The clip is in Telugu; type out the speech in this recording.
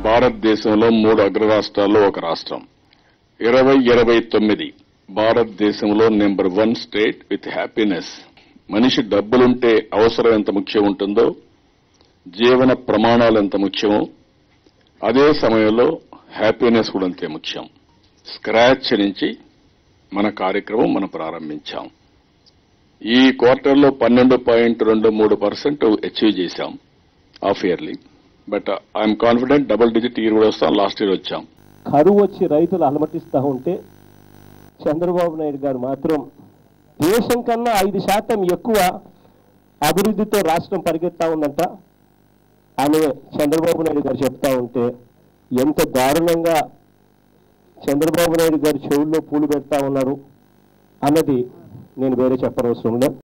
భారతదేశంలో 3 అగ్రరాష్ట్రాల్లో ఒక రాష్ట్రం 2029 భారతదేశంలో నెంబర్ 1 స్టేట్ విత్ హ్యాపీనెస్. మనిషి డబ్బులుంటే అవసరం ఎంత ముఖ్యం ఉంటుందో, జీవన ప్రమాణాలు ఎంత ముఖ్యమో అదే సమయంలో హ్యాపీనెస్ కూడా అంతే ముఖ్యం. స్క్రాచ్ నుంచి మన కార్యక్రమం మనం ప్రారంభించాం. ఈ క్వార్టర్లో 12.23% అచీవ్ చేశాం half yearly. But I'm confident double digit year కూడా వస్తాం. లాస్ట్ ఇయర్ వచ్చాం. కరువు వచ్చి రైతులు అలమటిస్తూ ఉంటే చంద్రబాబు నాయుడు గారు మాత్రం దేశం కన్నా 5% ఎక్కువ అభివృద్ధితో రాష్ట్రం పరిగెత్తా ఉందంట అని చంద్రబాబు నాయుడు గారు చెప్తా ఉంటే ఎంత దారుణంగా చంద్రబాబు నాయుడు గారు చెవుల్లో పూలు పెడతా ఉన్నారు అన్నది నేను వేరే చెప్పనవసరం లేదు.